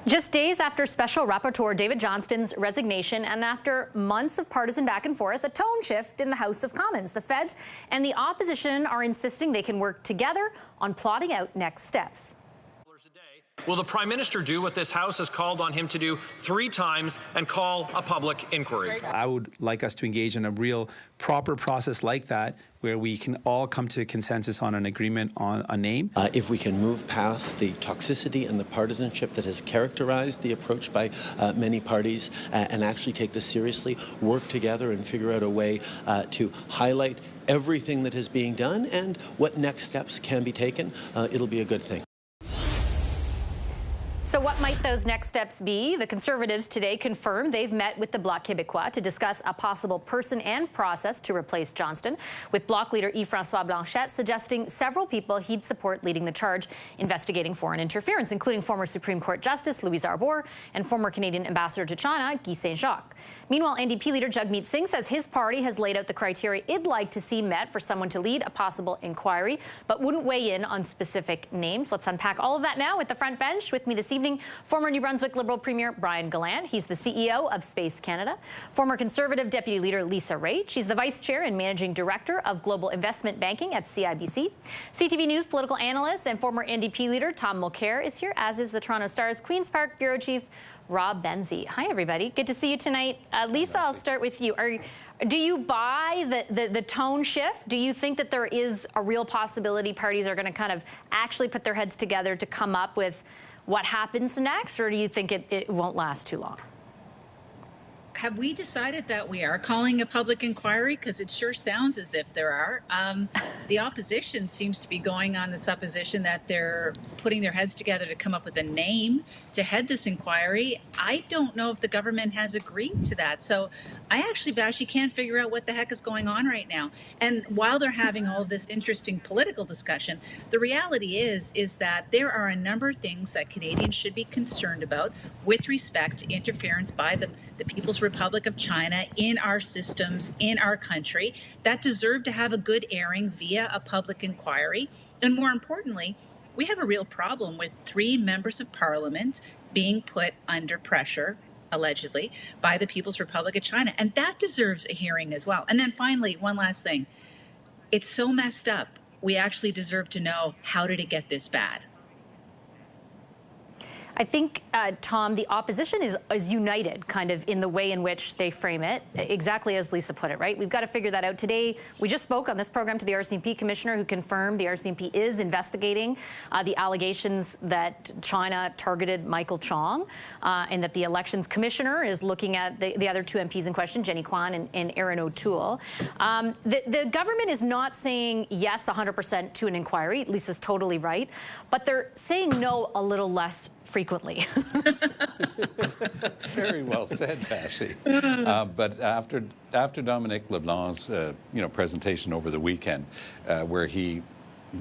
Just days after Special Rapporteur David Johnston's resignation and after months of partisan back and forth, a tone shift in the House of Commons. The Feds and the opposition are insisting they can work together on plotting out next steps. Will the Prime Minister do what this House has called on him to do 3 times and call a public inquiry? I would like us to engage in a real proper process like that where we can all come to a consensus on an agreement on a name. If we can move past the toxicity and the partisanship that has characterized the approach by many parties and actually take this seriously, work together and figure out a way to highlight everything that is being done and what next steps can be taken, it'll be a good thing. So what might those next steps be? The Conservatives today confirmed they've met with the Bloc Québécois to discuss a possible person and process to replace Johnston, with Bloc leader Yves-François Blanchet suggesting several people he'd support leading the charge investigating foreign interference, including former Supreme Court Justice Louise Arbour and former Canadian Ambassador to China Guy Saint-Jacques. Meanwhile, NDP leader Jagmeet Singh says his party has laid out the criteria it'd like to see met for someone to lead a possible inquiry, but wouldn't weigh in on specific names. Let's unpack all of that now with the front bench. With me this evening, former New Brunswick Liberal Premier Brian Gallant. He's the CEO of Space Canada. Former Conservative Deputy Leader Lisa Raitt. She's the Vice Chair and Managing Director of Global Investment Banking at CIBC. CTV News political analyst and former NDP leader Tom Mulcair is here, as is the Toronto Star's Queen's Park Bureau Chief Rob Benzie. Hi, everybody. Good to see you tonight. Lisa, I'll start with you. Do you buy the tone shift? Do you think that there is a real possibility parties are going to kind of actually put their heads together to come up with what happens next, or do you think it won't last too long? Have we decided that we are calling a public inquiry? Because it sure sounds as if there are. The opposition seems to be going on the supposition that they're putting their heads together to come up with a name to head this inquiry. I don't know if the government has agreed to that. So I actually, Vassy, can't figure out what the heck is going on right now. And while they're having all of this interesting political discussion, the reality is that there are a number of things that Canadians should be concerned about with respect to interference by the People's Republic of China in our systems, in our country, that deserve to have a good airing via a public inquiry. And more importantly, we have a real problem with 3 members of Parliament being put under pressure, allegedly, by the People's Republic of China. And that deserves a hearing as well. And then finally, one last thing. It's so messed up. We actually deserve to know, how did it get this bad? I think, Tom, the opposition is united kind of in the way in which they frame it, exactly as Lisa put it, right? We've got to figure that out. Today, we just spoke on this program to the RCMP commissioner, who confirmed the RCMP is investigating the allegations that China targeted Michael Chong, and that the elections commissioner is looking at the other 2 MPs in question, Jenny Kwan and Aaron O'Toole. The government is not saying yes 100% to an inquiry. Lisa's totally right. But they're saying no a little less frequently. Very well said, Vassy. But after Dominic LeBlanc's presentation over the weekend, where he,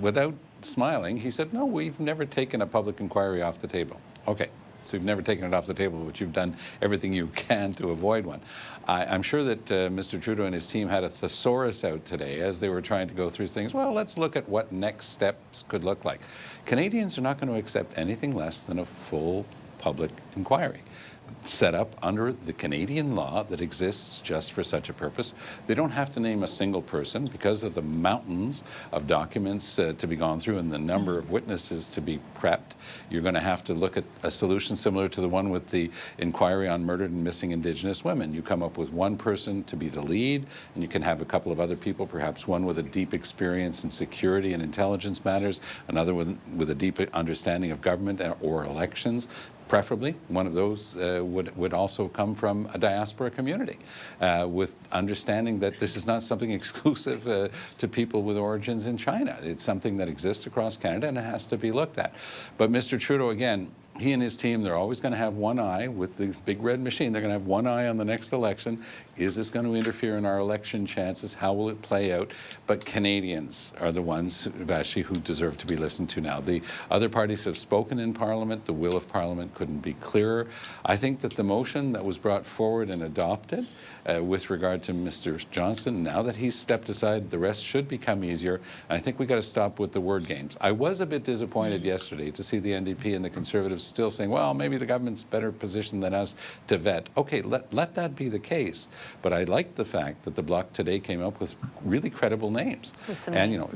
without smiling, he said, "No, we've never taken a public inquiry off the table." Okay. So you've never taken it off the table, but you've done everything you can to avoid one. I'm sure that Mr. Trudeau and his team had a thesaurus out today as they were trying to go through things. Well, let's look at what next steps could look like. Canadians are not going to accept anything less than a full public inquiry set up under the Canadian law that exists just for such a purpose. They don't have to name a single person because of the mountains of documents to be gone through and the number of witnesses to be prepped. You're going to have to look at a solution similar to the one with the inquiry on murdered and missing Indigenous women. You come up with one person to be the lead, and you can have a couple of other people, perhaps one with a deep experience in security and intelligence matters, another with a deep understanding of government or elections. Preferably, one of those would also come from a diaspora community, with understanding that this is not something exclusive to people with origins in China. It's something that exists across Canada, and it has to be looked at. But Mr. Trudeau, again, he and his team, they're always going to have one eye with the big red machine. They're going to have one eye on the next election. Is this going to interfere in our election chances? How will it play out? But Canadians are the ones, Vassy, who deserve to be listened to now. The other parties have spoken in Parliament. The will of Parliament couldn't be clearer. I think that the motion that was brought forward and adopted with regard to Mr. Johnston, now that he's stepped aside, the rest should become easier. And I think we got to stop with the word games. I was a bit disappointed yesterday to see the NDP and the Conservatives still saying, well, maybe the government's better positioned than us to vet. Okay, let that be the case. But I like the fact that the Bloc today came up with really credible names. And, you know,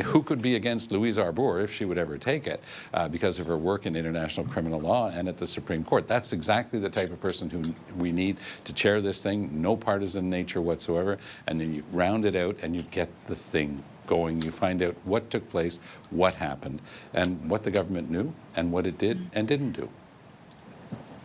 who could be against Louise Arbour if she would ever take it because of her work in international criminal law and at the Supreme Court? That's exactly the type of person who we need to chair this thing, no partisan nature whatsoever, and then you round it out and you get the thing going. You find out what took place, what happened, and what the government knew, and what it did and didn't do.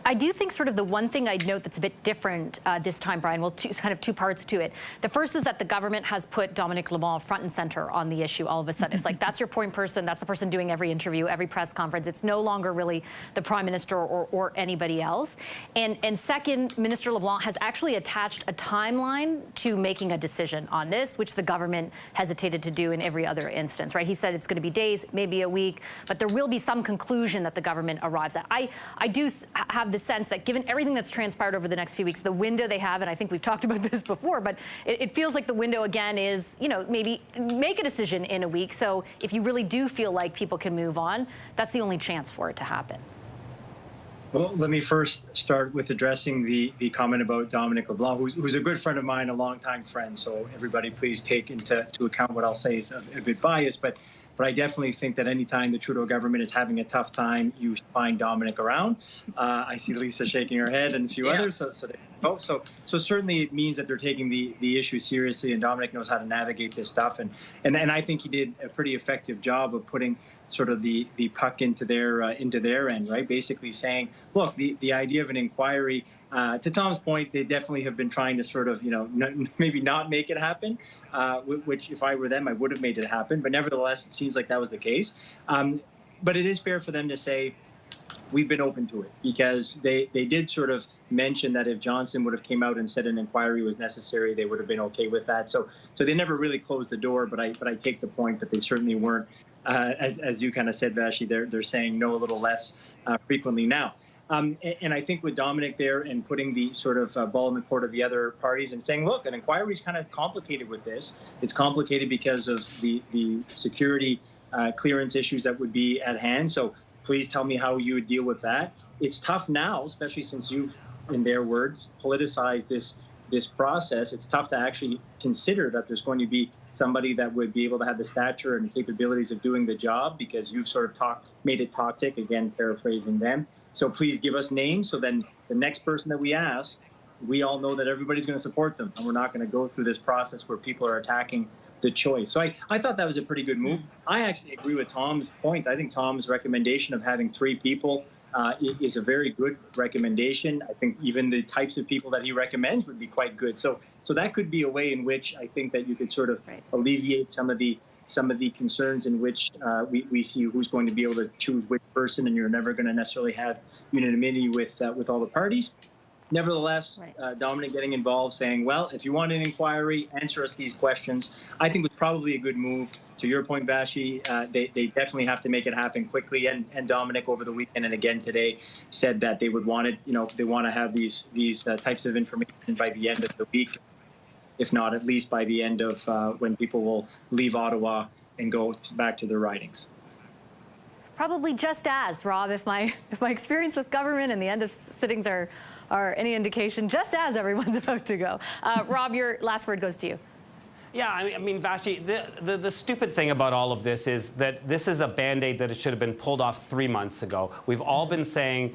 I do think sort of the one thing I'd note that's a bit different this time, Brian, well, it's kind of two parts to it. The first is that the government has put Dominic LeBlanc front and center on the issue all of a sudden. It's like, that's your point person, that's the person doing every interview, every press conference. It's no longer really the Prime Minister or anybody else. And second, Minister LeBlanc has actually attached a timeline to making a decision on this, which the government hesitated to do in every other instance, right? He said it's going to be days, maybe a week, but there will be some conclusion that the government arrives at. I do have the sense that given everything that's transpired over the next few weeks, the window they have, and I think we've talked about this before, but it feels like the window again is, you know, maybe make a decision in a week. So if you really do feel like people can move on, that's the only chance for it to happen. Well, let me first start with addressing the comment about Dominic LeBlanc, who's a good friend of mine, a longtime friend. So everybody please take into account what I'll say is a bit biased, but I definitely think that anytime the Trudeau government is having a tough time, you find Dominic around. I see Lisa shaking her head and a few others. So certainly it means that they're taking the issue seriously, and Dominic knows how to navigate this stuff. And I think he did a pretty effective job of putting sort of the puck into their end, right? Basically saying, look, the idea of an inquiry. To Tom's point, they definitely have been trying to sort of, you know, maybe not make it happen, which if I were them, I would have made it happen. But nevertheless, it seems like that was the case. But it is fair for them to say, we've been open to it, because they did sort of mention that if Johnson would have came out and said an inquiry was necessary, they would have been okay with that. So they never really closed the door. But I take the point that they certainly weren't, as you kind of said, Vassy, they're saying no a little less frequently now. And I think with Dominic there and putting the sort of ball in the court of the other parties and saying, look, an inquiry is kind of complicated with this. It's complicated because of the security clearance issues that would be at hand. So please tell me how you would deal with that. It's tough now, especially since you've, in their words, politicized this process. It's tough to actually consider that there's going to be somebody that would be able to have the stature and capabilities of doing the job, because you've sort of made it toxic, again, paraphrasing them. So please give us names, so then the next person that we ask, we all know that everybody's going to support them, and we're not going to go through this process where people are attacking the choice. So I thought that was a pretty good move. I actually agree with Tom's point. I think Tom's recommendation of having 3 people is a very good recommendation. I think even the types of people that he recommends would be quite good. So that could be a way in which I think that you could sort of alleviate some of the concerns in which we see who's going to be able to choose which person, and you're never going to necessarily have unanimity with all the parties. Nevertheless, Dominic getting involved, saying, well, if you want an inquiry, answer us these questions, I think was probably a good move. To your point, Vassy, they definitely have to make it happen quickly. And Dominic over the weekend and again today said that they would want it, they want to have these types of information by the end of the week, if not at least by the end of when people will leave Ottawa and go back to their ridings. Probably just as, Rob, if my experience with government and the end of sittings are any indication, just as everyone's about to go. Rob, your last word goes to you. Yeah, I mean, Vassy, the stupid thing about all of this is that this is a Band-Aid that it should have been pulled off 3 months ago. We've all been saying,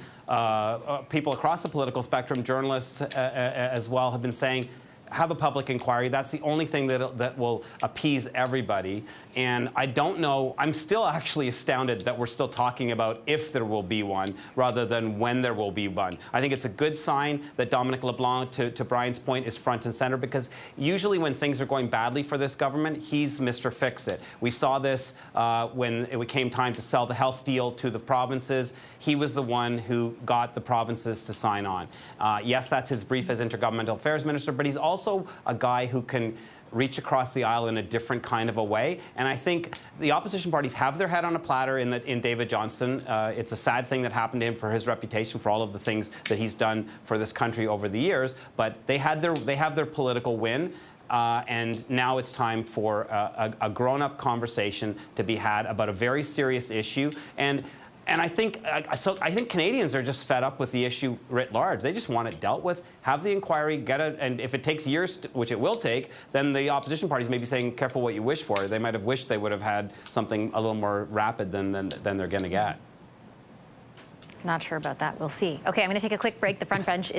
people across the political spectrum, journalists as well, have been saying, have a public inquiry. That's the only thing that will appease everybody. And I don't know, I'm still actually astounded that we're still talking about if there will be one rather than when there will be one. I think it's a good sign that Dominic LeBlanc, to Brian's point, is front and center, because usually when things are going badly for this government, he's Mr. Fix-It. We saw this when it came time to sell the health deal to the provinces. He was the one who got the provinces to sign on. Yes, that's his brief as Intergovernmental Affairs Minister, but he's also a guy who can reach across the aisle in a different kind of a way. And I think the opposition parties have their head on a platter in David Johnston. It's a sad thing that happened to him for his reputation, for all of the things that he's done for this country over the years. But they have their political win. And now it's time for a grown-up conversation to be had about a very serious issue. And And I think Canadians are just fed up with the issue writ large. They just want it dealt with, have the inquiry, get it, and if it takes years, which it will take, then the opposition parties may be saying, careful what you wish for. They might have wished they would have had something a little more rapid than they're going to get. Not sure about that. We'll see. Okay, I'm going to take a quick break. The front bench is